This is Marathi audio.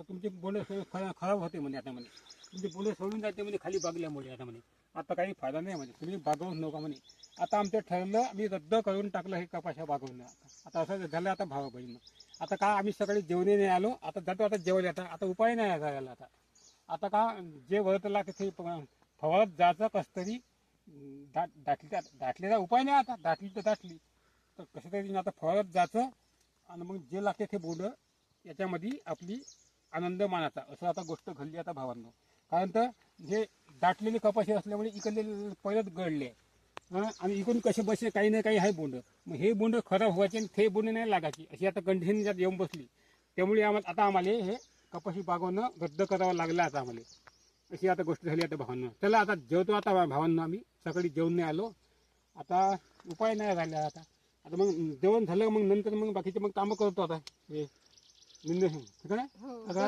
तुमचे बोंड खराब होते म्हणे आता म्हणे, तुमचे बोंड सोडून जाते म्हणे खाली बागल्यामुळे आता म्हणे, आता काही फायदा नाही म्हणे, तुम्ही बागवू नका म्हणे. आता आमचं ठरलं, आम्ही रद्द करून टाकलं हे कपाशा बागवणं. आता असं झालं आता भाव बहिण. आता का आम्ही सकाळी जेवणे नाही आलो, आता जातो आता जेवले, आता उपाय नाही करायला. आता का जे वरतला तिथे फवारत जायचं कसं तरी दाटलीचा उपाय नाही. आता दाटली तर दाटली तर कसं तरी आता फवारत जायचं आणि मग जे लागते ते बोंड याच्यामध्ये आपली आनंद मानायचा. असं आता गोष्ट घडली आता भावांनो. कारण तर हे दाटलेले कपाशी असल्यामुळे इकडले परत गळले आणि इकडून कसे बसले काही ना काही आहे बोंड. मग हे बोंड खराब व्हायचे आणि ते बोंड नाही लागायची अशी आता कंडिशन त्यात येऊन बसली. त्यामुळे आता आम्हाला हे कपाशी बागवणं रद्द करावं लागलं आता आम्हाला. अशी आता गोष्ट झाली आता भावांना. चला आता जेवतो आता भावांना. आम्ही सकाळी जेवण नाही आलो, आता उपाय नाही राहिला. आता मग जेवण झालं मग नंतर मग बाकीचे मग कामं करतो आता हे निंद ठीक आहे.